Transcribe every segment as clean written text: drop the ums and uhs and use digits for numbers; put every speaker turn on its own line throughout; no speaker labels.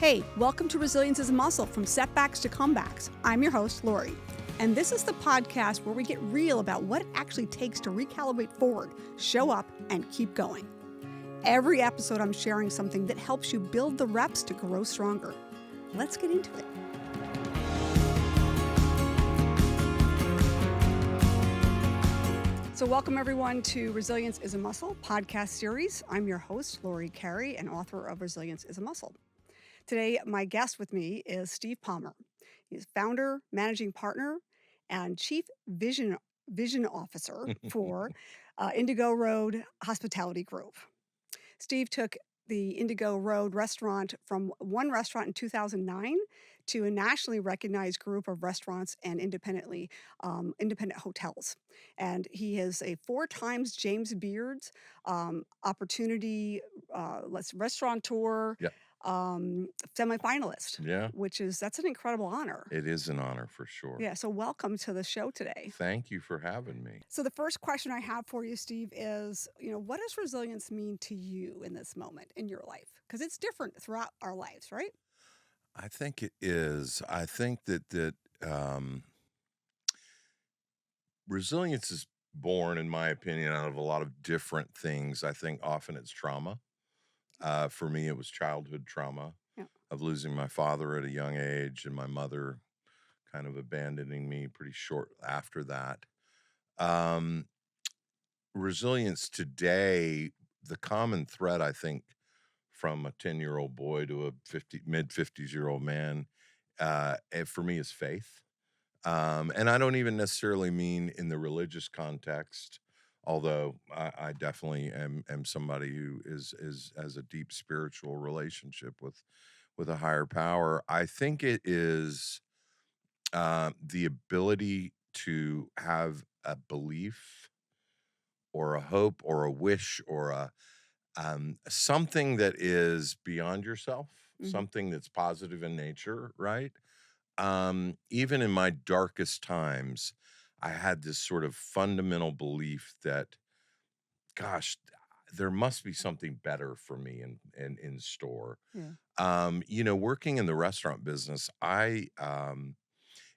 Hey, welcome to Resilience is a Muscle, from setbacks to comebacks. I'm your host, Laurie. And this is the podcast where we get real about what it actually takes to recalibrate forward, show up, and keep going. Every episode, I'm sharing something that helps you build the reps to grow stronger. Let's get into it. So welcome everyone to Resilience is a Muscle podcast series. I'm your host, Laurie Carey, and author of Resilience is a Muscle. Today, my guest with me is Steve Palmer. He's founder, managing partner, and chief vision officer for Indigo Road Hospitality Group. Steve took the Indigo Road restaurant from one restaurant in 2009 to a nationally recognized group of restaurants and independent hotels. And he is a 4 times James Beard's opportunity restaurateur.
Yeah.
Semifinalist.
Yeah.
That's an incredible honor.
It is an honor for sure.
Yeah, so welcome to the show today.
Thank you for having me.
So the first question I have for you, Steve, is, what does resilience mean to you in this moment in your life? Because it's different throughout our lives, right?
I think it is. I think that resilience is born, in my opinion, out of a lot of different things. I think often it's trauma. For me, it was childhood trauma of losing my father at a young age and my mother kind of abandoning me pretty short after that. Resilience today, the common thread, I think, from a 10-year-old boy to a mid-50s-year-old man, for me is faith. And I don't even necessarily mean in the religious context, although I definitely am somebody who has a deep spiritual relationship with a higher power. I think it is the ability to have a belief or a hope or a wish or a something that is beyond yourself, something that's positive in nature, right? Even in my darkest times, I had this sort of fundamental belief that, gosh, there must be something better for me in store.
Yeah.
Working in the restaurant business,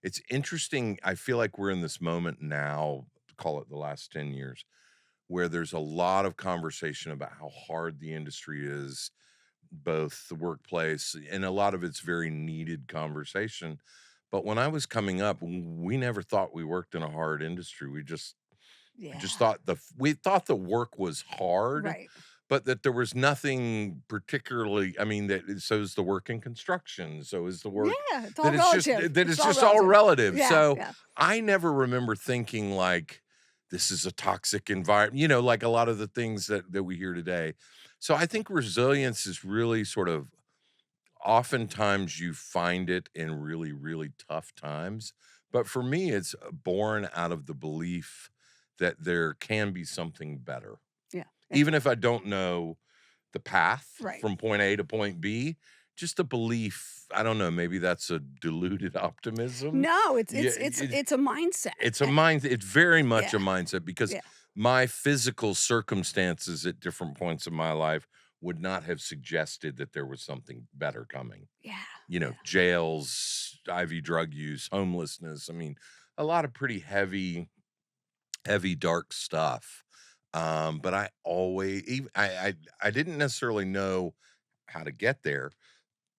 it's interesting. I feel like we're in this moment now, call it the last 10 years, where there's a lot of conversation about how hard the industry is, both the workplace, and a lot of it's very needed conversation. But when I was coming up, we never thought we worked in a hard industry. We just thought we thought the work was hard,
Right.
but that there was nothing particularly. I mean, so is the work in construction. So is the work.
Yeah, it's all relative.
It's just all relative.
Yeah,
So
yeah.
I never remember thinking like, this is a toxic environment, like a lot of the things that we hear today. So I think resilience is really sort of, oftentimes you find it in really, really tough times. But for me, it's born out of the belief that there can be something better.
Yeah.
Even if I don't know the path
Right.
from point A to point B, just a belief. I don't know, maybe that's a diluted optimism.
No, it's a mindset.
It's a mindset. It's very much a mindset, because my physical circumstances at different points in my life would not have suggested that there was something better coming.
Yeah.
Jails, IV drug use, homelessness. I mean, a lot of pretty heavy, dark stuff. But I didn't necessarily know how to get there,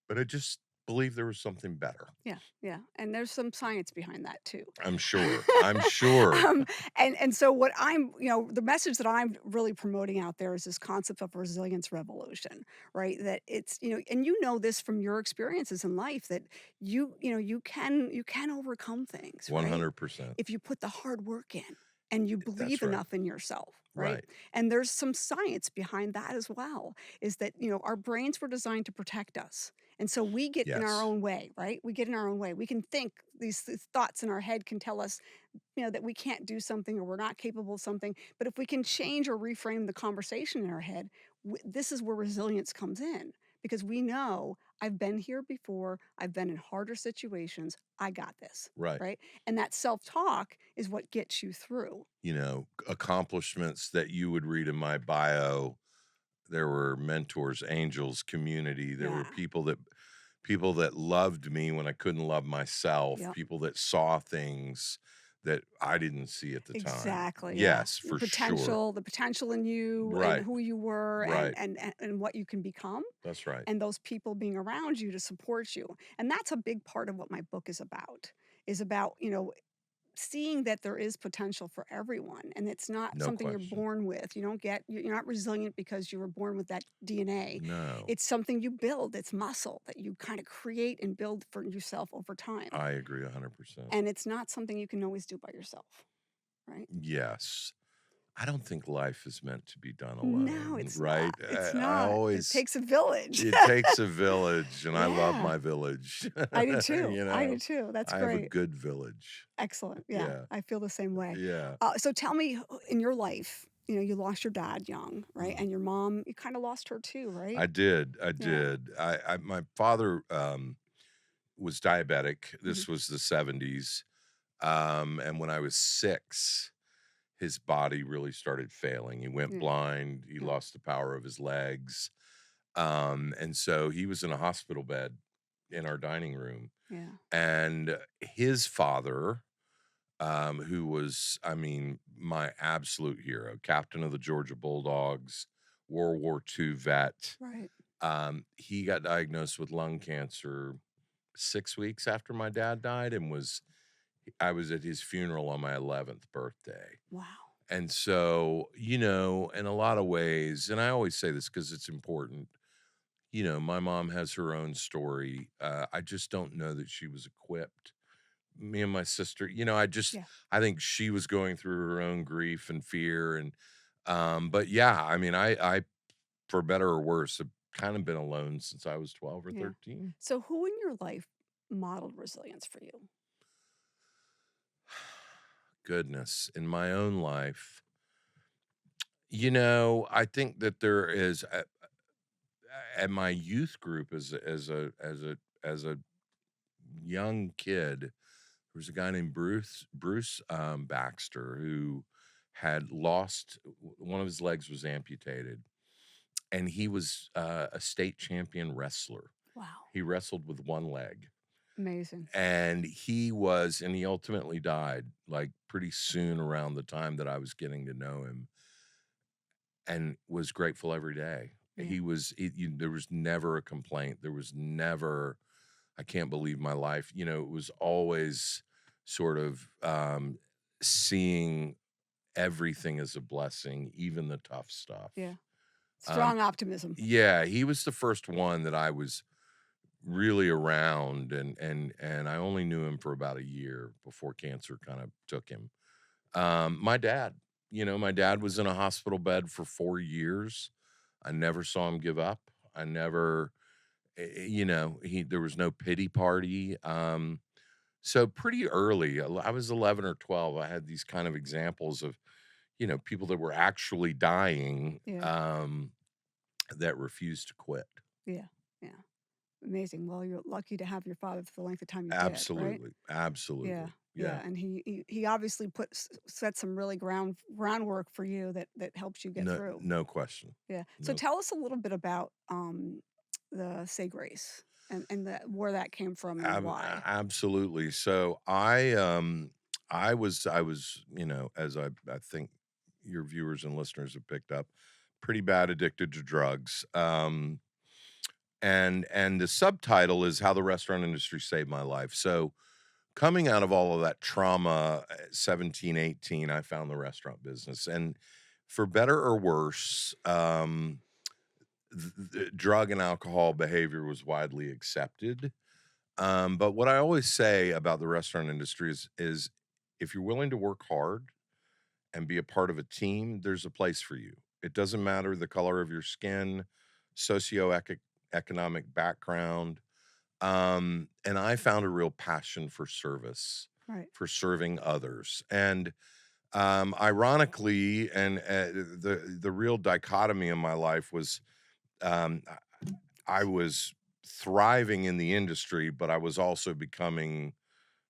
but I just believed there was something better.
Yeah. And there's some science behind that too.
I'm sure.
And so what the message that I'm really promoting out there is this concept of resilience revolution, right? That it's, and this from your experiences in life, that you can overcome things, right?
100%.
If you put the hard work in and you believe
right.
enough in yourself. Right. And there's some science behind that as well, is that, our brains were designed to protect us. And so we get in our own way, right? We get in our own way. We can think these thoughts in our head can tell us, that we can't do something or we're not capable of something. But if we can change or reframe the conversation in our head, this is where resilience comes in, because we know I've been here before. I've been in harder situations. I got this. Right. And that self-talk is what gets you through.
Accomplishments that you would read in my bio. There were mentors, angels, community. There were people people that loved me when I couldn't love myself,
Yep.
people that saw things that I didn't see at the time.
Exactly, yeah.
Yes,
Your
for sure.
potential, the potential in you and
Right,
who you were
right.
and what you can become,
That's right.
and those people being around you to support you. And that's a big part of what my book is about, seeing that there is potential for everyone and it's not
No
something you're
question.
born with. You're not resilient because you were born with that DNA.
No,
It's something you build, it's muscle that you kind of create and build for yourself over time.
I agree 100%.
And it's not something you can always do by yourself, right?
Yes. I don't think life is meant to be done
No,
alone,
it's
right?
not. It's
I
not. It
always
takes a village.
it takes a village, and I love
Yeah,
my village.
I do too.
You
I do
know,
too. That's
I have a
great.
good village.
Excellent. Yeah,
Yeah,
I feel the same way.
yeah.
So tell me, in your life, you lost your dad young, right?
Mhm.
And your mom, you kind of lost her too, right?
I did, I
Yeah.
did. My father, was diabetic.
Mhm.
This was the '70s, and when I was 6, his body really started failing. He went
Yeah.
blind, he
Yeah.
lost the power of his legs, and so he was in a hospital bed in our dining room,
Yeah.
and his father, who was, I mean, my absolute hero, captain of the Georgia Bulldogs, World War II vet.
Right.
He got diagnosed with lung cancer 6 weeks after my dad died and I was at his funeral on my 11th birthday.
Wow.
And so, in a lot of ways, and I always say this because it's important, my mom has her own story. I just don't know that she was equipped. Me and my sister,
Yeah.
I think she was going through her own grief and fear. But yeah, I mean, for better or worse, have kind of been alone since I was 12 or
Yeah.
13.
So who in your life modeled resilience for you?
Goodness, in my own life, I think that there is at my youth group as a young kid, there was a guy named Bruce Baxter who had lost one of his legs was amputated, and he was a state champion wrestler.
Wow.
He wrestled with one leg,
Amazing.
and and he ultimately died like pretty soon around the time that I was getting to know him, and was grateful every day.
Yeah.
There was never a complaint. There was never, I can't believe my life. It was always sort of seeing everything as a blessing, even the tough stuff.
Yeah.
Um,
Strong optimism.
yeah, he was the first one that I was really around, and I only knew him for about a year before cancer kind of took him. My dad was in a hospital bed for 4 years. I never saw him give up. I never, he there was no pity party. So pretty early, I was 11 or 12. I had these kind of examples of, people that were actually dying,
Yeah.
that refused to quit.
Yeah. Yeah. Amazing. Well, you're lucky to have your father for the length of time you did, right?
Absolutely,
Yeah.
absolutely.
Yeah.
Yeah.
And he obviously set some really groundwork for you that helps you get
No,
through.
no question.
Yeah. So
No.
tell us a little bit about the Say Grace and where that came from and why.
Absolutely. So I was, as I think your viewers and listeners have picked up, pretty bad addicted to drugs. And the subtitle is How the Restaurant Industry Saved My Life. So coming out of all of that trauma, 17, 18, I found the restaurant business. And for better or worse, drug and alcohol behavior was widely accepted. But what I always say about the restaurant industry is if you're willing to work hard and be a part of a team, there's a place for you. It doesn't matter the color of your skin, economic background. And I found a real passion for service,
Right.
for serving others. And ironically, and the real dichotomy in my life was um, I was thriving in the industry, but I was also becoming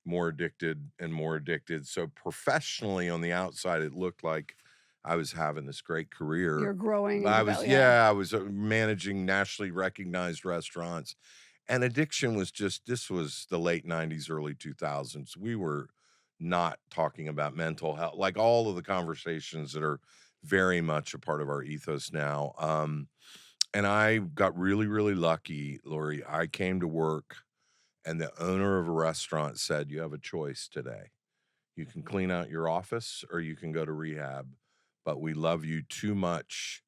more addicted and more addicted. So professionally on the outside, it looked like I was having this great career.
You're growing and
I was,
develop. Yeah.
yeah, I was managing nationally recognized restaurants. And addiction was just this was the late 90s, early 2000s. We were not talking about mental health, like all of the conversations that are very much a part of our ethos now. And I got really, really lucky, Lori. I came to work, and the owner of a restaurant said, "You have a choice today. You can clean out your office or you can go to rehab, but we love you too much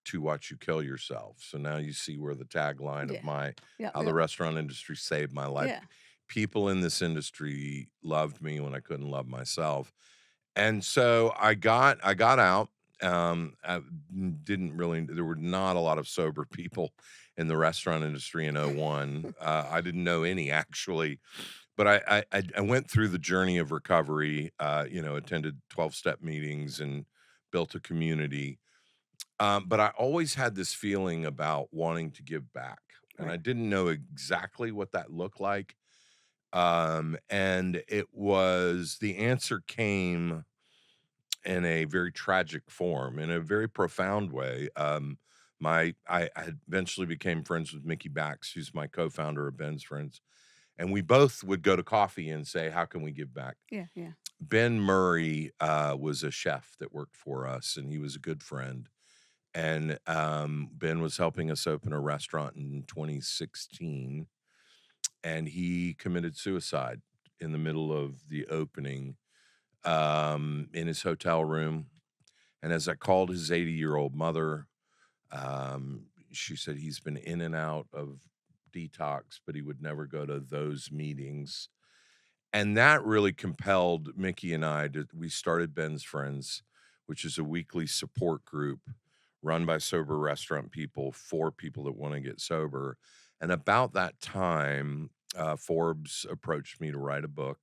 to watch you kill yourself." So now you see where the tagline of
Yeah.
my
Yep.
how the
Yep.
restaurant industry saved my life.
Yeah.
People in this industry loved me when I couldn't love myself. And so I got out. I didn't really there were not a lot of sober people in the restaurant industry in '01. I didn't know any actually, but I went through the journey of recovery, attended 12-step meetings and built a community. But I always had this feeling about wanting to give back, and
Right.
I didn't know exactly what that looked like. And it was the answer came in a very tragic form, in a very profound way. I had eventually became friends with Mickey Bax, who's my co-founder of Ben's Friends, and we both would go to coffee and say, "How can we give back?"
Yeah. Yeah.
Ben Murray was a chef that worked for us, and he was a good friend. And Ben was helping us open a restaurant in 2016, and he committed suicide in the middle of the opening in his hotel room. And as I called his 80-year-old mother, she said he's been in and out of detox, but he would never go to those meetings. And that really compelled Mickey and I to we started Ben's Friends, which is a weekly support group run by sober restaurant people for people that want to get sober. And about that time, Forbes approached me to write a book.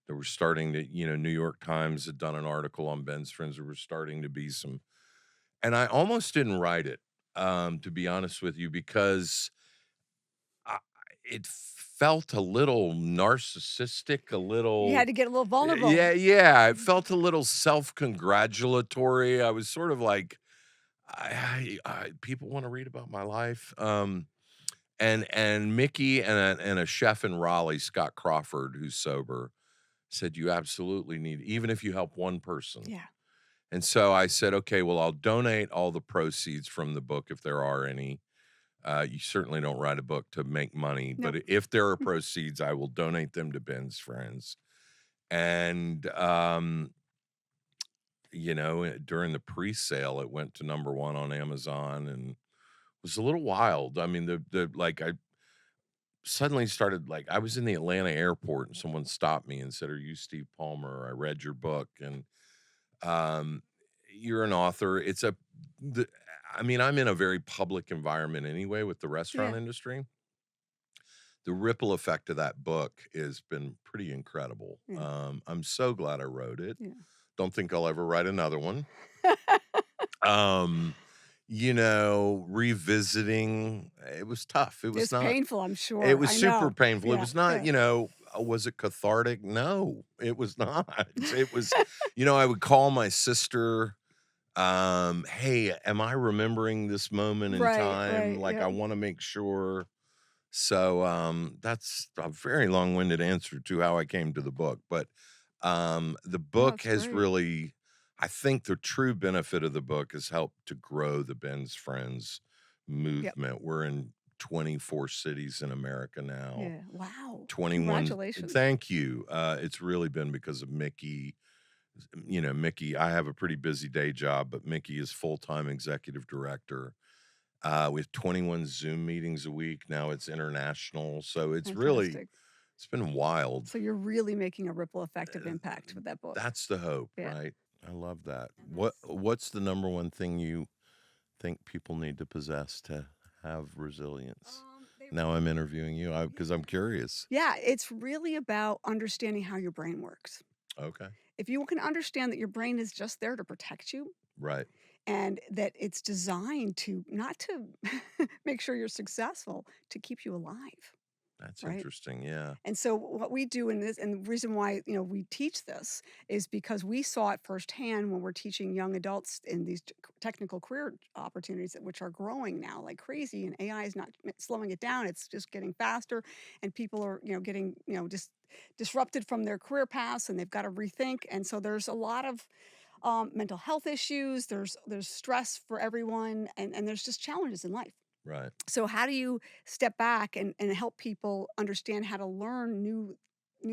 They were starting to, New York Times had done an article on Ben's Friends. There were starting to be some, and I almost didn't write it, to be honest with you, because I, it felt a little narcissistic, a
You
little,
had to get a little vulnerable.
yeah, yeah. It felt a little self-congratulatory. I was sort of like, people want to read about my life. And Mickey and a chef in Raleigh, Scott Crawford, who's sober, said you absolutely need, even if you help one person.
Yeah.
And so I said, okay, well, I'll donate all the proceeds from the book if there are any. You certainly don't write a book to make money, but
Nope.
if there are proceeds, I will donate them to Ben's Friends. And during the pre-sale, it went to number one on Amazon and was a little wild. I mean, the like I suddenly started like I was in the Atlanta airport and someone stopped me and said, "Are you Steve Palmer? I read your book." And um you're an author. The, I mean, I'm in a very public environment anyway with the restaurant
Yeah.
industry. The ripple effect of that book has been pretty incredible.
Yeah.
I'm so glad I wrote it.
Yeah.
Don't think I'll ever write another one. Um, Revisiting, it was tough.
It's painful, I'm
It
sure.
was
I
super
know.
painful. It
Yeah.
was not,
Yeah.
was it cathartic? No, it was not. It was, I would call my sister, hey, am I remembering this moment in
Right.
time?
Right.
Like, I
Yeah.
want to make sure. So that's a very long-winded answer to how I came to the book. But the
No,
book
it's
has
great.
really, I think the true benefit of the book has helped to grow the Ben's Friends
Yep.
movement. We're in 24 cities in America now.
Yeah. Wow.
21.
Congratulations.
Thank you. It's really been because of Mickey. Mickey, I have a pretty busy day job, but Mickey is full-time executive director. We have 21 Zoom meetings a week. Now it's international. So
Fantastic.
it's been wild.
So you're really making a ripple effect of impact with that book.
That's the hope,
Yeah.
right? I love that.
And that's
What's the number one thing you think people need to possess to have resilience?
they
Now I'm interviewing you because I'm
yeah.
curious.
Yeah, it's really about understanding how your brain works.
Okay.
If you can understand that your brain is just there to protect you
Right.
and that it's designed to not to make sure you're successful, to keep you alive.
That's
right?
interesting. Yeah.
And so what we do in this, and the reason why, we teach this is because we saw it firsthand when we're teaching young adults in these technical career opportunities, which are growing now like crazy, and AI is not slowing it down. It's just getting faster, and people are, getting, just disrupted from their career paths, and they've got to rethink. And so there's a lot of mental health issues. There's stress for everyone, and there's just challenges in life.
Right.
So how do you step back and help people understand how to learn new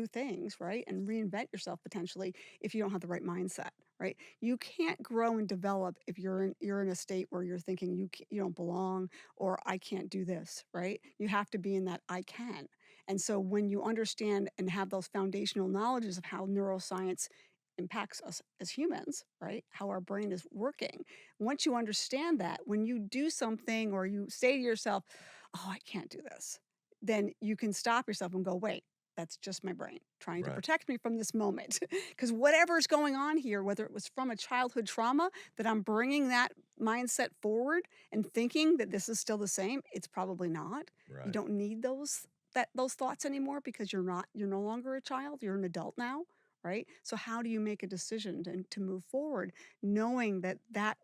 things, right? And reinvent yourself potentially if you don't have the right mindset, right? You can't grow and develop if you're in a state where you're thinking you don't belong, or I can't do this, right? You have to be in that I can. And so when you understand and have those foundational knowledges of how neuroscience impacts us as humans, right? How our brain is working. Once you understand that, when you do something or you say to yourself, "Oh, I can't do this," then you can stop yourself and go, "Wait, that's just my brain trying to
Right.
protect me from this moment." Because whatever's going on here, whether it was from a childhood trauma, that I'm bringing that mindset forward and thinking that this is still the same, it's probably not. You
Right.
don't need those thoughts anymore because you're no longer a child, you're an adult now, right? So how do you make a decision to move forward knowing that that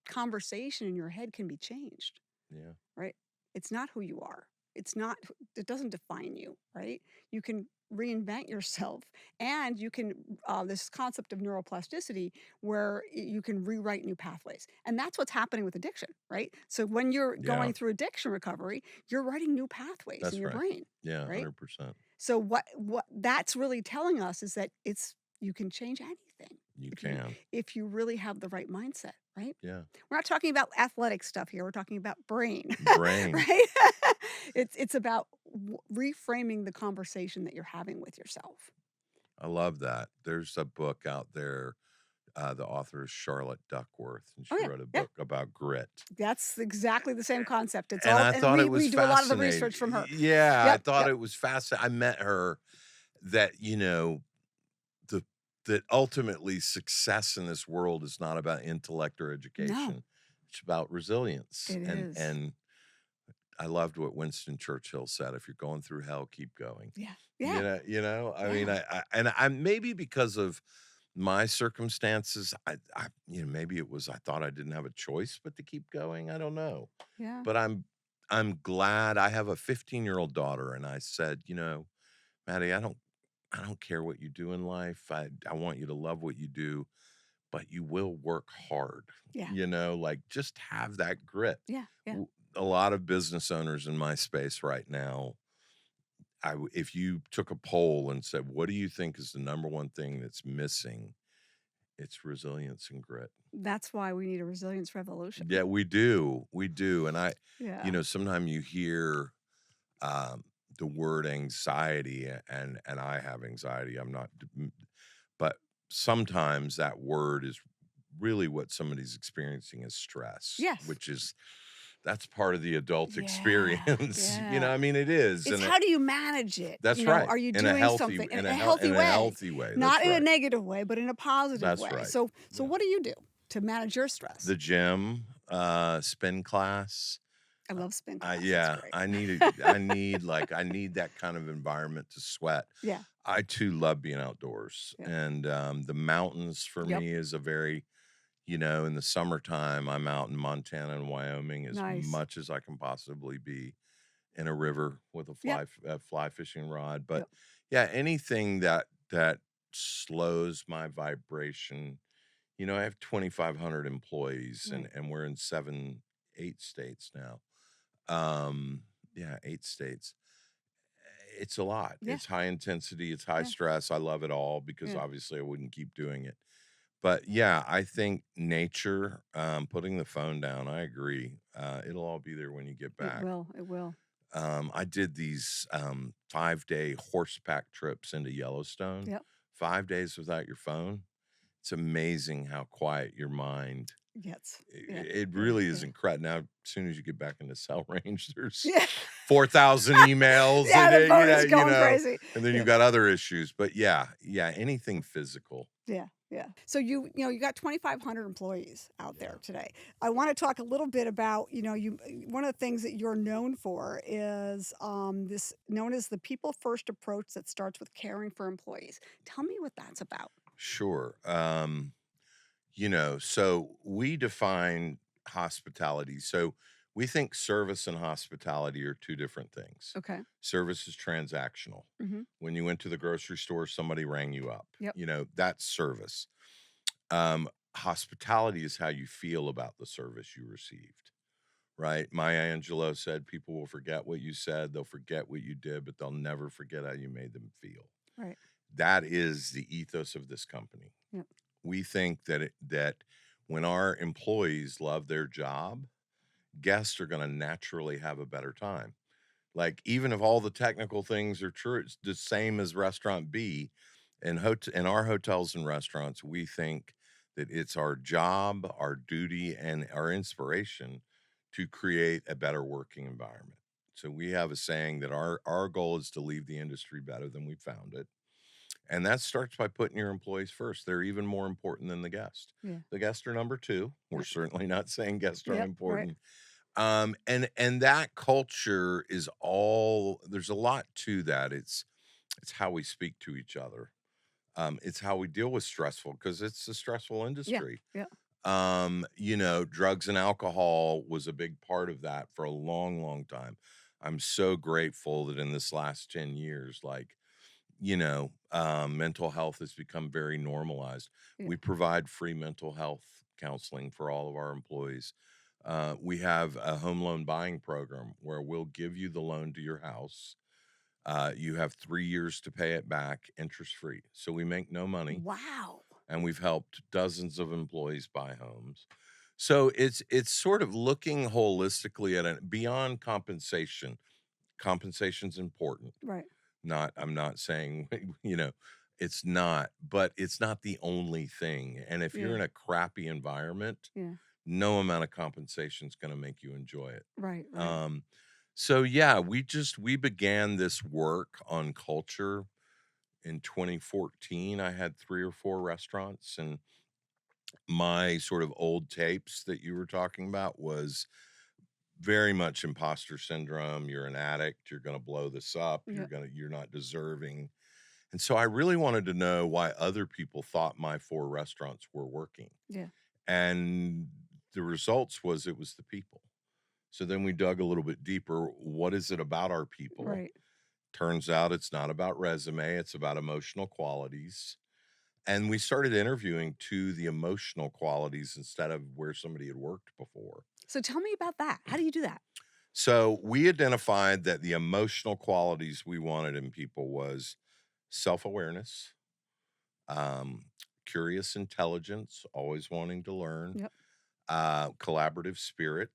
conversation in your head can be changed,
Yeah.
right? It's not who you are. It's not, it doesn't define you, right? You can reinvent yourself, and you can, this concept of neuroplasticity where you can rewrite new pathways. And that's what's happening with addiction, right? So when you're
Yeah.
going through addiction recovery, you're writing new pathways in
That's
your
right.
brain,
Yeah.
right?
100%.
So what that's really telling us is that you can change anything
You
if you
can.
if you really have the right mindset, right?
Yeah.
We're not talking about athletic stuff here. We're talking about brain,
Brain.
right? It's about reframing the conversation that you're having with yourself.
I love that. There's a book out there. The author is Charlotte Duckworth, and
Oh
she
yeah,
wrote a
yeah.
book about grit.
That's exactly the same concept. It's
And
all,
I
and
thought it
we
was
do a lot of the
fascinating.
research from her.
Yeah, I
Yep,
thought
yep.
it was fascinating. I met her that, the that ultimately success in this world is not about intellect or
No,
education. It's about resilience.
it
And
is.
and I loved what Winston Churchill said, if you're going through hell, keep going.
Yeah, yeah,
I mean,
yeah,
I maybe because of my circumstances, maybe it was I thought I didn't have a choice but to keep going. I don't know.
yeah,
But I'm glad. I have a 15-year-old daughter, and I said, Maddie, I don't care what you do in life. I want you to love what you do, but you will work hard.
yeah,
Like just have that grit.
yeah, yeah,
A lot of business owners in my space right now, if you took a poll and said, "What do you think is the number one thing that's missing?" It's resilience and grit.
That's why we need a resilience revolution.
Yeah, we do, and
Yeah.
sometimes you hear um, the word anxiety, and I have anxiety. I'm not, but sometimes that word is really what somebody's experiencing is stress,
Yes.
which is that's part of the adult
Yeah,
experience.
yeah.
I mean, it is,
It's
and
how do you manage it?
that's right
Are you
in a
doing
healthy
something in
in
a
a
healthy
in a
way?
healthy way.
Not
That's
in a
right.
negative way, but in a positive
That's
way.
right.
So
Yeah.
what do you do to manage your stress?
The gym, spin class.
I love spin
I
class. That's
yeah,
great.
I need that kind of environment to sweat.
Yeah.
I too love being outdoors,
Yeah.
and the mountains for
Yep.
me is a very, in the summertime, I'm out in Montana and Wyoming as
Nice.
much as I can possibly be in a river with a
Yep.
fly fishing rod. But
Yep.
yeah, anything that slows my vibration. I have 2,500 employees, and
Right.
and we're in 8 states now. Yeah, 8 states. It's a lot.
Yeah.
It's high intensity, it's high
Yeah.
stress. I love it all because
Yeah.
obviously I wouldn't keep doing it. But yeah, I think nature, putting the phone down, I agree. It'll all be there when you get
It
back.
will. It will.
I did these 5-day horseback trips into Yellowstone.
Yep.
5 days without your phone. It's amazing how quiet your mind.
Yes. Yeah.
It
Yeah.
really is
Yeah.
incredible. Now, as soon as you get back into cell range, there's
Yeah.
4,000 emails,
Yeah.
and
The phone is going crazy.
and then you've
Yeah.
got other issues. But yeah, anything physical.
Yeah. Yeah. So you got 2,500 employees out
Yeah.
there today. I want to talk a little bit about, you one of the things that you're known for is this known as the people first approach that starts with caring for employees. Tell me what that's about.
Sure. So we define hospitality. So we think service and hospitality are two different things.
Okay.
Service is transactional.
Hmm.
When you went to the grocery store, somebody rang you up.
Yep.
That's service. Hospitality is how you feel about the service you received, right? Maya Angelou said, people will forget what you said, they'll forget what you did, but they'll never forget how you made them feel.
Right.
That is the ethos of this company.
Yep.
We think that when our employees love their job, guests are going to naturally have a better time. Like, even if all the technical things are true, it's the same as restaurant B. In our hotels and restaurants, we think that it's our job, our duty, and our inspiration to create a better working environment. So we have a saying that our goal is to leave the industry better than we found it. And that starts by putting your employees first. They're even more important than the guest.
Yeah.
The guests are number two. We're
Yep.
certainly not saying guests aren't
Yep. Right.
important. And that culture is all there's a lot to that. It's how we speak to each other. It's how we deal with stressful because it's a stressful
Yeah.
industry.
Yeah.
Drugs and alcohol was a big part of that for a long, long time. I'm so grateful that in this last 10 years, like, mental health has become very normalized.
Yeah.
We provide free mental health counseling for all of our employees. We have a home loan buying program where we'll give you the loan to your house. You have 3 years to pay it back interest free. So we make no money,
Wow.
and we've helped dozens of employees buy homes. So it's sort of looking holistically at it beyond compensation. Compensation's important.
Right.
Not I'm not saying, it's not, but it's not the only thing. And if you're
Yeah.
in a crappy environment,
Yeah.
no amount of compensation is going to make you enjoy it.
Right. Right.
Um, so yeah, we began this work on culture in 2014. I had 3 or 4 restaurants, and my sort of old tapes that you were talking about was very much imposter syndrome. You're an addict. You're going to blow this up.
Yeah.
You're not deserving. And so I really wanted to know why other people thought my 4 restaurants were working.
Yeah.
And the results was it was the people. So then we dug a little bit deeper. What is it about our people?
Right.
Turns out it's not about resume, it's about emotional qualities. And we started interviewing to the emotional qualities instead of where somebody had worked before.
So tell me about that. How do you do that?
So we identified that the emotional qualities we wanted in people was self-awareness, um, curious intelligence, always wanting to learn,
Yep.
collaborative spirit,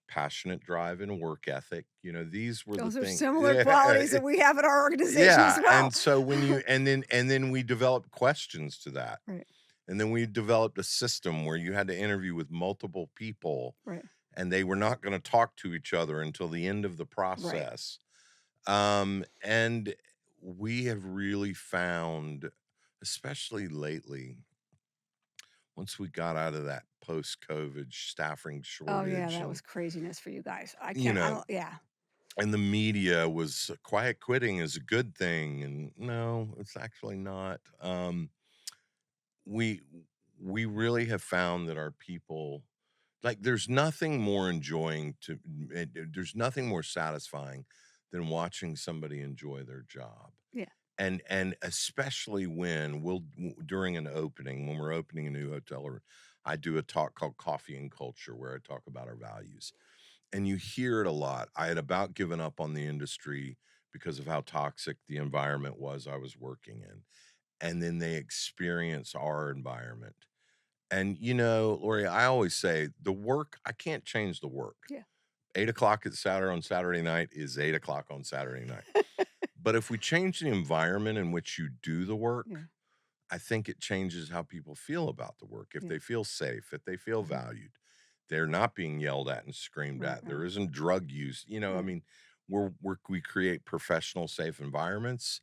passionate drive, and work ethic. These were the
Those are
things.
similar qualities
Yeah,
that we have at our organization as
yeah.
well.
And so when you and then we developed questions to that.
Right.
And then we developed a system where you had to interview with multiple people,
Right.
and they were not going to talk to each other until the end of the
Right.
process. And we have really found, especially lately, once we got out of that post-COVID staffing
Oh yeah,
shortage,
that
and
was craziness for you guys.
you
I
know,
don't, yeah.
and the media was quiet quitting is a good thing, and no, it's actually not. We we really have found that our people, like, there's nothing more satisfying than watching somebody enjoy their job.
Yeah.
And especially when during an opening, when we're opening a new hotel, or I do a talk called Coffee and Culture where I talk about our values. And you hear it a lot. I had about given up on the industry because of how toxic the environment was I was working in. And then they experience our environment. And Lori, I always say the work, I can't change the work.
Yeah.
8 o'clock at Saturday on Saturday night is 8 o'clock on Saturday night. But if we change the environment in which you do the work,
Yeah.
I think it changes how people feel about the work. If
Yeah.
they feel safe, if they feel
Mhm.
valued, they're not being yelled at and screamed
Right.
at.
Right.
There isn't drug use. I
Yeah.
mean, we create professional, safe environments.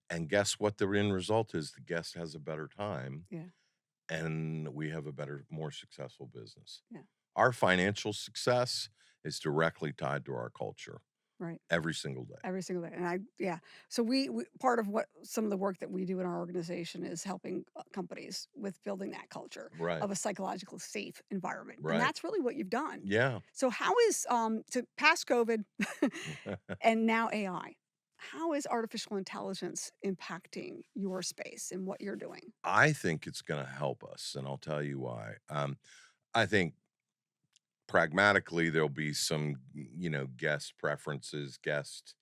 And guess what the end result is? The guest has a better time.
Yeah.
and we have a better, more successful business.
Yeah.
Our financial success is directly tied to our culture
Right.
every single day.
Every single day. And yeah. So we part of what some of the work that we do in our organization is helping companies with building that culture
Right.
of a psychologically safe environment. And
Right.
that's really what you've done.
Yeah.
So how is to past COVID and now AI? How is artificial intelligence impacting your space and what you're doing?
I think it's going to help us, and I'll tell you why. I think pragmatically there'll be some, guest preferences, guest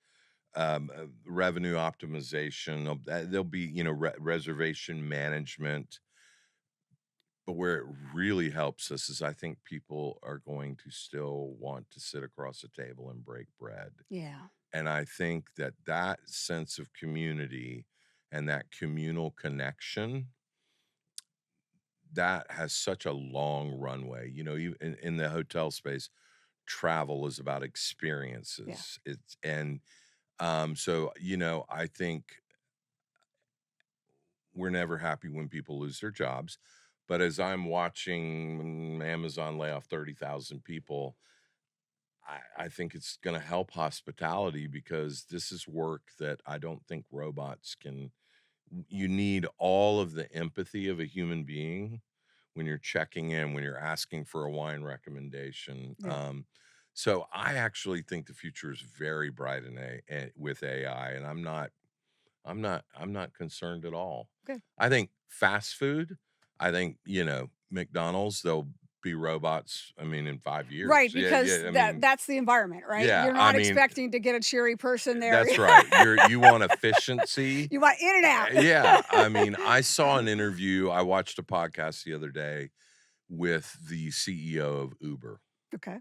revenue optimization. There'll be, reservation management. But where it really helps us is I think people are going to still want to sit across a table and break bread.
Yeah.
And I think that that sense of community and that communal connection, that has such a long runway. In the hotel space, travel is about
Yeah.
experiences. So I think we're never happy when people lose their jobs. But as I'm watching Amazon lay off 30,000 people, I think it's going to help hospitality because this is work that I don't think robots can. You need all of the empathy of a human being when you're checking in, when you're asking for a wine recommendation.
Yeah.
So I actually think the future is very bright with AI, and I'm not concerned at all.
Good.
I think fast food, I think, McDonald's, they'll be robots, I mean, in 5
Right,
years. Yeah,
because
yeah, I mean,
that's the environment, right?
yeah,
You're
I
not
mean,
expecting to get a cheery person there.
that's right. You want efficiency.
You want in and out.
Yeah, I mean, I saw an interview, I watched a podcast the other day with the CEO of Uber.
Okay.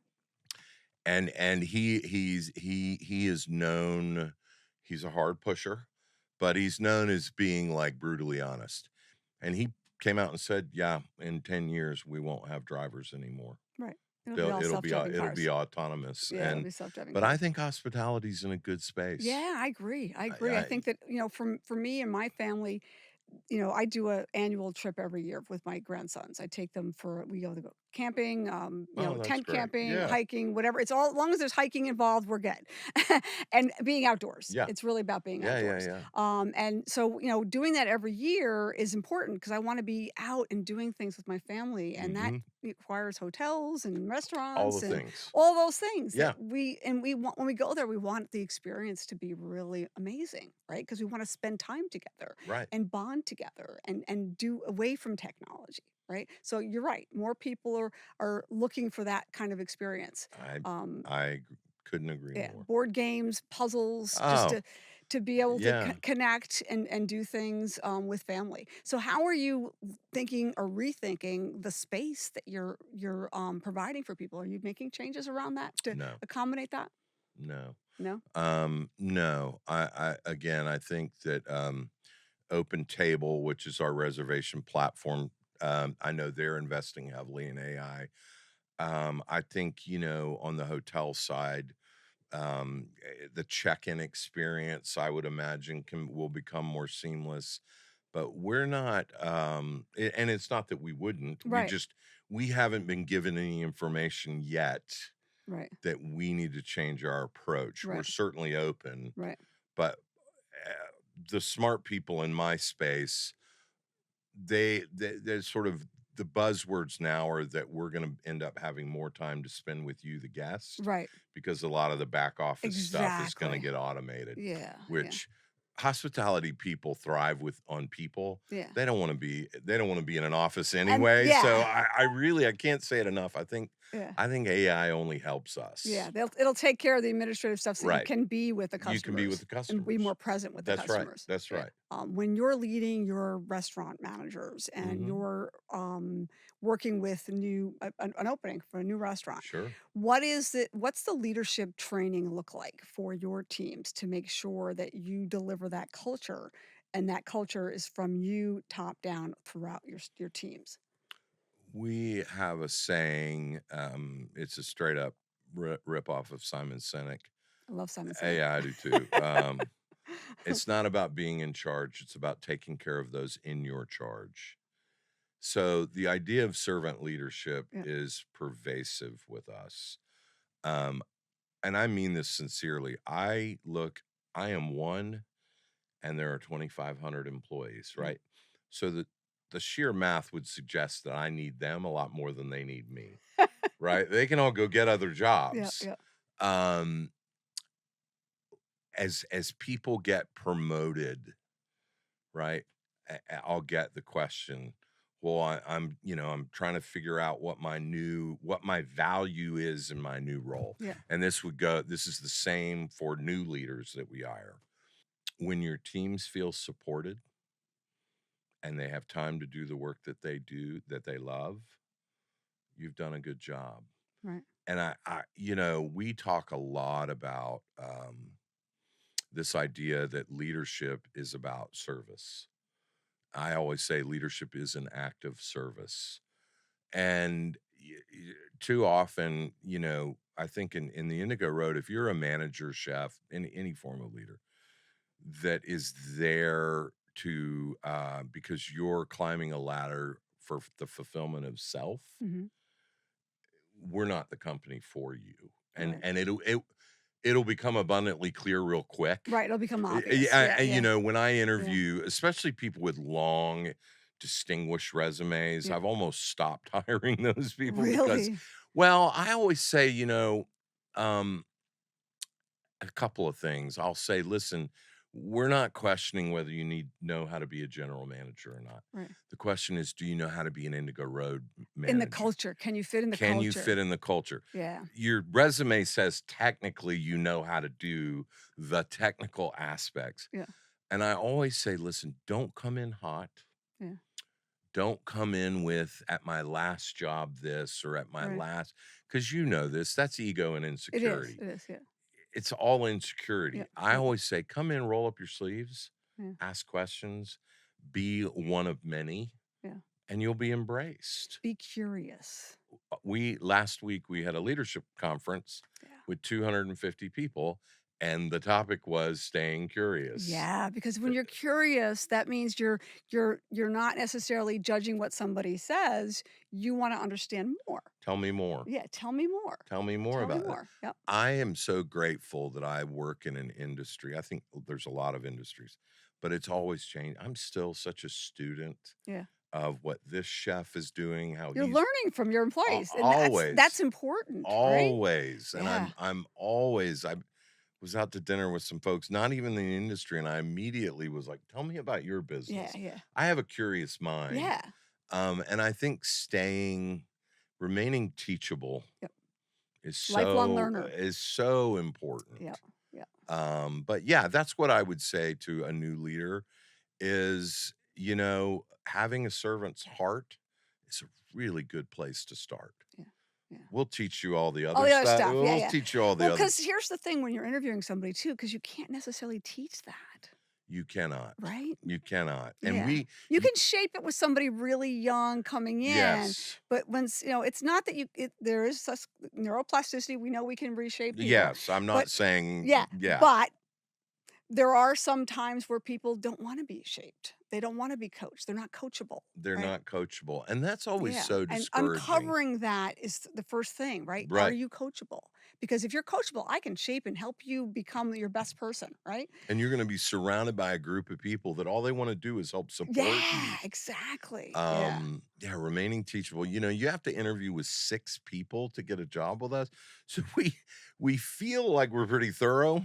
And he is known, he's a hard pusher, but he's known as being like brutally honest. And he came out and said, "Yeah, in 10 years we won't have drivers anymore.
Right. It'll be all
It'll
self-driving
it'll be
cars.
autonomous."
Yeah, it'll be self-driving
But I
cars.
think hospitality's in a good space.
Yeah, I agree. I agree. I
I
think that, for me and my family, I do a annual trip every year with my grandsons. I take them we go camping,
Oh, that's
tent
great.
camping,
Yeah.
hiking, whatever. It's all as long as there's hiking involved, we're good. And being outdoors.
Yeah.
It's really about being
Yeah, yeah,
outdoors.
yeah.
And so, doing that every year is important because I want to be out and doing things with my family. And that
Mhm.
requires hotels and
All
restaurants
the
and
things.
all those things
Yeah.
that we want when we go there, we want the experience to be really amazing, right? Because we want to spend time together
Right.
and bond together and do away from technology, right? So you're right. More people are looking for that kind of experience.
I
Um,
I couldn't agree
yeah,
more.
board games, puzzles, just
Oh,
to be able to
yeah.
connect and do things with family. So how are you thinking or rethinking the space that you're providing for people? Are you making changes around that to
No.
accommodate that?
No.
No.
No. I again, I think that Open Table, which is our reservation platform, I know they're investing heavily in AI. I think, on the hotel side, the check-in experience, I would imagine, will become more seamless. But we're not, and it's not that we wouldn't.
Right.
We haven't been given any information yet
Right.
that we need to change our approach. We're
Right.
certainly open,
Right.
but uh, the smart people in my space, they're sort of the buzzwords now are that we're going to end up having more time to spend with you, the guest,
Right.
because a lot of the back office stuff is going to
Exactly.
get automated,
Yeah. Yeah.
which hospitality people thrive with on people.
Yeah.
They don't want to be in an office
And
anyway. So
yeah.
I can't say it enough.
Yeah.
I think AI only helps
Yeah,
us.
it'll take care of the administrative stuff so you
Right.
can be with the
You can be with
customers
the
and be more
customers.
present with the
That's right.
customers.
That's
Yeah.
right.
When you're leading your restaurant managers and
Mhm.
you're working with an opening for a new restaurant,
Sure.
what's the leadership training look like for your teams to make sure that you deliver that culture and that culture is from you top down throughout your teams?
We have a saying, it's a straight up rip off of Simon Sinek.
I love Simon Sinek.
Yeah, I do too. It's not about being in charge, it's about taking care of those in your charge. So the idea of servant leadership
Yeah.
is pervasive with us. Um, and I mean this sincerely. I am one and there are 2,500 employees,
Yeah.
right? So the sheer math would suggest that I need them a lot more than they need me, right? They can all go get other
Yeah.
jobs.
Yeah.
Um, as people get promoted, right? I'll get the question. Well, I'm trying to figure out what my value is in my new role.
Yeah.
And this is the same for new leaders that we hire. When your teams feel supported and they have time to do the work that they do that they love, you've done a good job.
Right.
And we talk a lot about this idea that leadership is about service. I always say leadership is an act of service. And too often, I think in the Indigo Road, if you're a manager, chef, any form of leader that is there to, because you're climbing a ladder for the fulfillment of self,
Hmm.
we're not the company for you. And
Right.
and it'll become abundantly clear real quick.
Right. It'll become obvious.
Yeah,
Yeah.
and
Yeah.
when I
Yeah.
interview, especially people with long, distinguished resumes,
Yeah.
I've almost stopped hiring those people because,
Really.
well, I always say, um, a couple of things. I'll say, listen, we're not questioning whether you know how to be a general manager or not.
Right.
The question is, do you know how to be an Indigo Road
In the
manager?
culture, can you fit in the
Can you
culture?
fit in the culture?
Yeah.
Your resume says technically you know how to do the technical aspects.
Yeah.
And I always say, listen, don't come in hot.
Yeah.
Don't come in with at my last job this or at my
Right.
last, because this, that's ego and
It is.
insecurity.
It is. Yeah.
It's all
Yeah.
insecurity. I
Yeah.
always say, come in, roll up your sleeves,
Yeah.
ask questions, be one of many,
Yeah.
and you'll be embraced.
Be curious.
We last week we had a leadership conference
Yeah.
with 250 people, and the topic was staying curious.
Yeah, because when you're curious, that means you're not necessarily judging what somebody says. You want to understand more.
Tell me more.
Yeah, tell me more.
Tell me more
Tell me
about it.
more. Yep.
I am so grateful that I work in an industry. I think there's a lot of industries, but it's always changed. I'm still such a student
Yeah.
of what this chef is doing, how
You're
he's
learning from your employees, and that's
always,
important, right?
always. And
Yeah.
I was out to dinner with some folks, not even in the industry, and I immediately was like, tell me about your
Yeah.
business.
Yeah.
I have a curious mind.
Yeah.
And I think remaining teachable
Yep.
is
Lifelong
so
learner.
important.
Yeah. Yeah.
But yeah, that's what I would say to a new leader is, having a servant's heart is a really good place to start.
Yeah. Yeah.
We'll teach you all the
All
other
the other
stuff.
stuff. Yeah.
We'll
Yeah.
teach you all the
Well,
other.
because here's the thing when you're interviewing somebody too, because you can't necessarily teach that.
You cannot.
Right?
You cannot. And
Yeah. You
y-
can shape it with somebody really young coming in,
yes,
but it's not that there is such neuroplasticity. We know we can reshape people,
yes. I'm
but
not saying,
yeah,
yeah,
but there are some times where people don't want to be shaped. They don't want to be coached. They're not coachable,
they're
right?
not coachable. And that's always
Yeah.
so
And
discouraging.
uncovering that is the first thing, right? Are
Right.
you coachable? Because if you're coachable, I can shape and help you become your best person, right?
And you're going to be surrounded by a group of people that all they want to do is help support
Yeah,
you.
exactly. Yeah.
Yeah, remaining teachable. You have to interview with 6 people to get a job with us. So we feel like we're pretty thorough,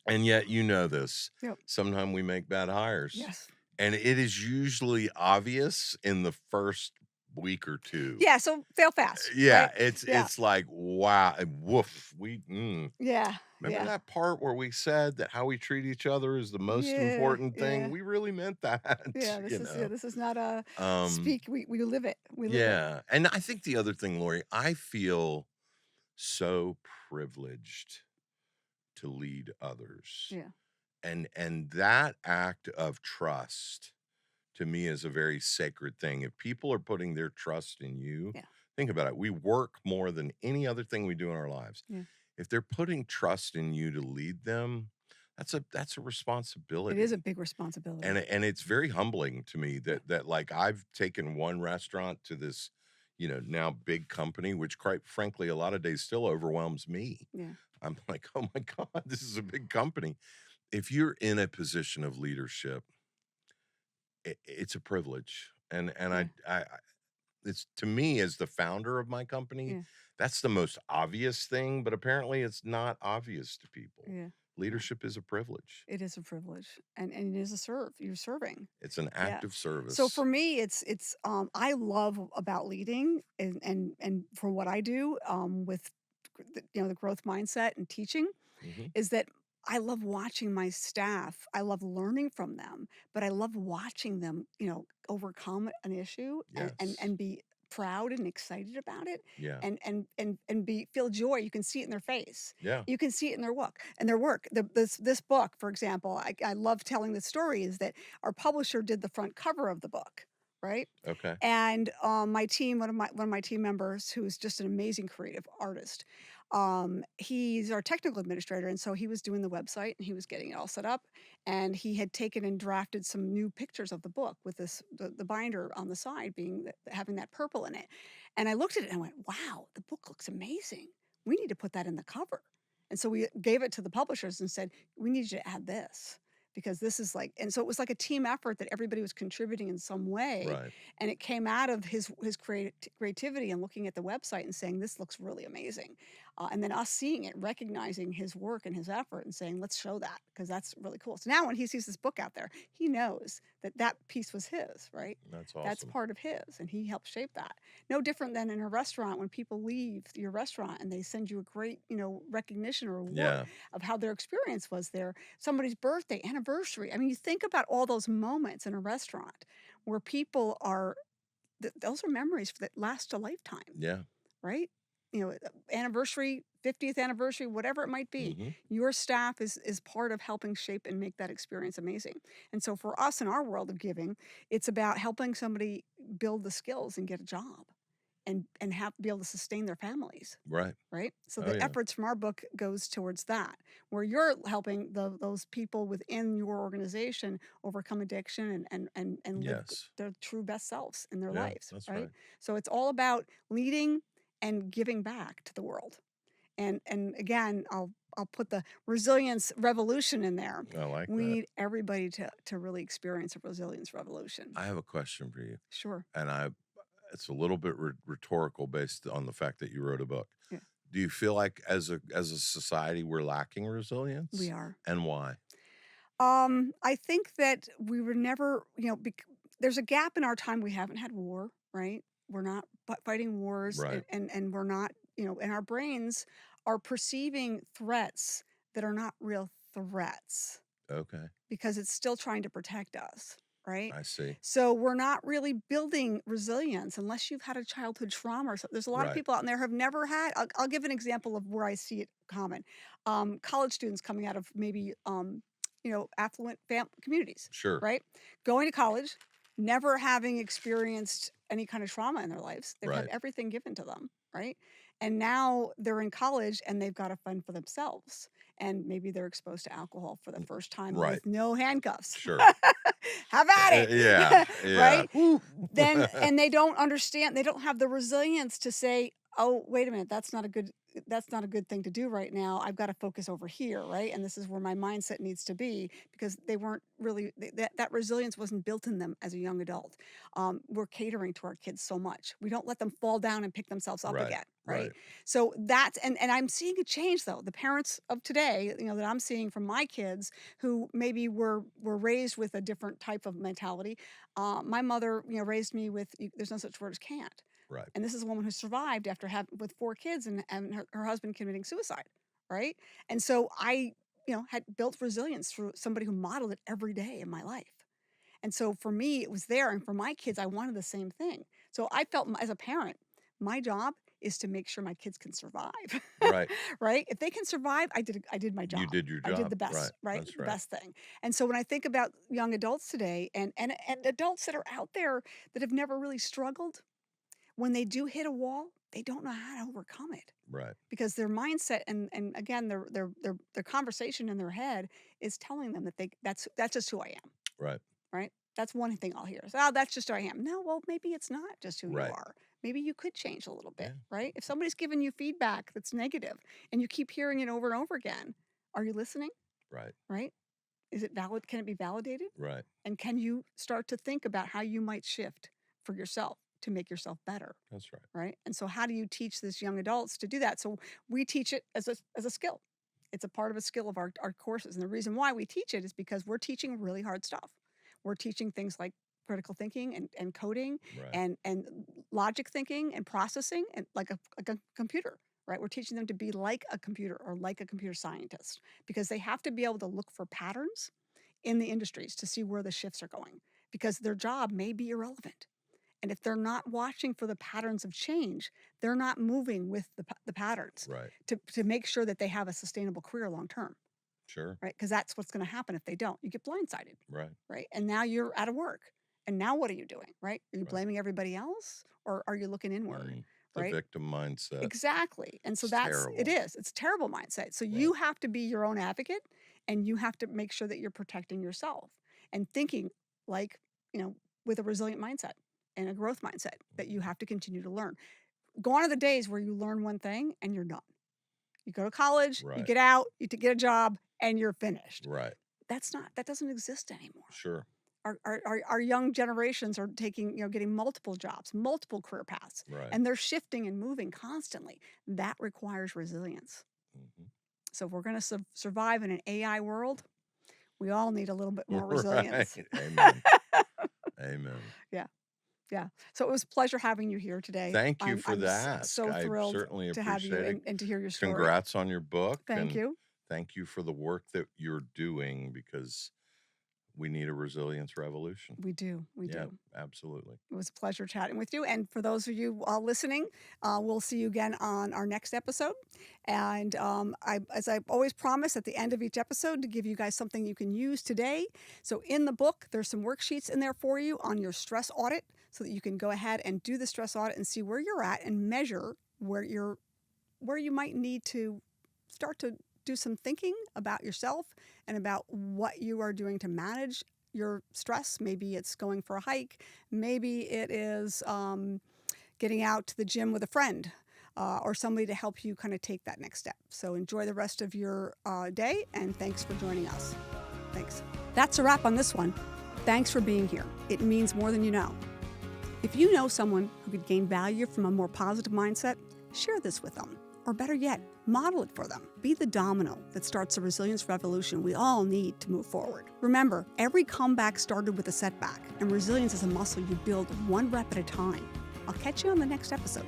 and yet this.
Yep.
Sometimes we make bad hires.
Yes.
And it is usually obvious in the first week or 2.
Yeah, so fail fast,
Yeah,
right?
it's
Yeah,
it's like, wow, woof.
yeah,
Remember
yeah,
that part where we said that how we treat each other is the most
yeah,
important thing?
yeah,
We really meant that,
yeah.
you know.
This is not a
Um,
speak. We live it. We live it.
yeah. And I think the other thing, Lori, I feel so privileged to lead others.
Yeah,
And that act of trust to me is a very sacred thing. If people are putting their trust in you,
yeah,
think about it. We work more than any other thing we do in our lives.
yeah,
If they're putting trust in you to lead them, that's a
It is a
responsibility.
big responsibility.
And it's very humbling to me that like I've taken one restaurant to this, now big company, which quite frankly, a lot of days still overwhelms me.
Yeah.
I'm like, oh my God, this is a big company. If you're in a position of leadership, it's a privilege. And
Yeah.
it's to me as the founder of my company,
Yeah.
that's the most obvious thing, but apparently it's not obvious to people.
Yeah. Yeah.
Leadership is a privilege.
It is a privilege, and it is a serve. You're serving.
It's an
Yeah.
act of
So for
service.
me, it's I love about leading and for what I do with the growth mindset and teaching
Mhm.
is that I love watching my staff. I love learning from them, but I love watching them, overcome an issue
Yes.
and be proud and excited about it
Yeah.
and be feel joy. You can see it in their face.
Yeah.
You can see it in their work. This book, for example, I love telling the story is that our publisher did the front cover of the book, right?
Okay.
And my team, one of my team members, who's just an amazing creative artist, he's our technical administrator, and so he was doing the website and he was getting it all set up, and he had taken and drafted some new pictures of the book with the binder on the side having that purple in it, and I looked at it and I went, "Wow, the book looks amazing. We need to put that in the cover." And so we gave it to the publishers and said, "We need you to add this." Because this is like, and so it was like a team effort that everybody was contributing in some way,
Right.
and it came out of his creativity and looking at the website and saying this looks really amazing, and then us seeing it, recognizing his work and his effort, and saying let's show that because that's really cool. So now when he sees this book out there, he knows that that piece was his, right?
That's
That's
awesome.
part of his, and he helped shape that. No different than in a restaurant when people leave your restaurant and they send you a great, recognition or award
Yeah.
of how their experience was there. Somebody's birthday, anniversary. I mean, you think about all those moments in a restaurant where people are those are memories that last a lifetime,
Yeah.
right? Anniversary, 50th anniversary, whatever it might be.
Mhm.
Your staff is part of helping shape and make that experience amazing. And so for us in our world of giving, it's about helping somebody build the skills and get a job and have be able to sustain their families,
Right.
right? So
Oh,
the
yeah.
efforts from our book goes towards that, where you're helping those people within your organization overcome addiction and live
Yes.
their true best selves in their
Yeah,
lives,
that's
right?
right.
So it's all about leading and giving back to the world. And again, I'll put the resilience revolution in there.
I like
We
that.
need everybody to really experience a resilience revolution.
I have a question for you,
Sure.
and it's a little bit rhetorical based on the fact that you wrote a book.
Yeah,
Do you feel like as a society we're lacking
we
resilience,
are.
and why?
I think that we were never, there's a gap in our time. We haven't had war, right? We're not fighting wars,
Right.
and we're not, and our brains are perceiving threats that are not real threats
Okay.
because it's still trying to protect us, right?
I see.
So we're not really building resilience unless you've had a childhood trauma or something. There's a lot of
Right.
people out there who have never had. I'll give an example of where I see it common. College students coming out of maybe affluent communities,
Sure.
right? Going to college, never having experienced any kind of trauma in their lives. They've had
Right.
everything given to them, right? And now they're in college and they've got to fend for themselves. And maybe they're exposed to alcohol for the first time
Right.
with no handcuffs.
Sure.
Have at
Yeah.
it,
Yeah.
right?
Woo.
Then and they don't understand, they don't have the resilience to say, "Oh, wait a minute, that's not a good thing to do right now. I've got to focus over here, right? And this is where my mindset needs to be," because they weren't really that resilience wasn't built in them as a young adult. We're catering to our kids so much. We don't let them fall down and pick themselves up
Right.
again, right?
Right.
So that's and I'm seeing a change though. The parents of today, that I'm seeing from my kids who maybe were raised with a different type of mentality. My mother, raised me with there's no such word as can't.
Right.
And this is a woman who survived after having with 4 kids and her husband committing suicide, right? And so I, had built resilience through somebody who modeled it every day in my life. And so for me, it was there. And for my kids, I wanted the same thing. So I felt as a parent, my job is to make sure my kids can survive,
Right.
right? If they can survive, I did my
You
job.
did your
I did
job.
the best,
Right.
right?
That's
The
right.
best thing. And so when I think about young adults today and adults that are out there that have never really struggled, when they do hit a wall, they don't know how to overcome it
Right.
because their mindset and again their conversation in their head is telling them that that's just who I am,
Right.
right? That's one thing I'll hear. So, oh, that's just who I am. No, well, maybe it's not just who you
Right.
are. Maybe you could change a little bit,
Yeah.
right? If somebody's giving you feedback that's negative and you keep hearing it over and over again, are you listening?
Right.
Right? Is it valid? Can it be validated?
Right.
And can you start to think about how you might shift for yourself to make yourself better?
That's right.
Right? And so how do you teach this young adults to do that? So we teach it as a skill. It's a part of a skill of our courses. And the reason why we teach it is because we're teaching really hard stuff. We're teaching things like critical thinking and coding
Right.
and logic thinking and processing and like a computer, right? We're teaching them to be like a computer or like a computer scientist because they have to be able to look for patterns in the industries to see where the shifts are going because their job may be irrelevant. And if they're not watching for the patterns of change, they're not moving with the patterns
Right.
to make sure that they have a sustainable career long term,
Sure.
right? Because that's what's going to happen if they don't. You get blindsided,
Right.
right? And now you're out of work. And now what are you doing, right? Are you
Right.
blaming everybody else or are you looking inward,
The
right?
victim mindset.
Exactly. And so
It's
it
terrible.
is. It's a terrible mindset. So you have to be your own advocate and you have to make sure that you're protecting yourself and thinking like, with a resilient mindset and a growth mindset that you have to continue to learn. Gone are the days where you learn one thing and you're done. You go to college, you
Right.
get out, you get a job, and you're finished.
Right.
That doesn't exist anymore.
Sure.
Our young generations are getting multiple jobs, multiple career paths,
Right.
and they're shifting and moving constantly. That requires resilience.
Mhm.
So if we're going to survive in an AI world, we all need a little bit more
Right.
resilience.
Amen. Amen.
Yeah. So it was a pleasure having you here today.
Thank you for
I'm
that.
so
I
thrilled
certainly
to have you
appreciate it.
and to hear your story.
Congrats on your book.
Thank
and
you.
Thank you for the work that you're doing because we need a resilience revolution.
We do. We
Yeah,
do.
absolutely.
It was a pleasure chatting with you. And for those of you listening, we'll see you again on our next episode. And as I always promise at the end of each episode to give you guys something you can use today. So in the book, there's some worksheets in there for you on your stress audit so that you can go ahead and do the stress audit and see where you're at and measure where you might need to start to do some thinking about yourself and about what you are doing to manage your stress. Maybe it's going for a hike. Maybe it is getting out to the gym with a friend or somebody to help you kind of take that next step. So enjoy the rest of your day, and thanks for joining us. Thanks. That's a wrap on this one. Thanks for being here. It means more than you know. If you know someone who could gain value from a more positive mindset, share this with them. Or better yet, model it for them. Be the domino that starts a resilience revolution we all need to move forward. Remember, every comeback started with a setback, and resilience is a muscle you build one rep at a time. I'll catch you on the next episode.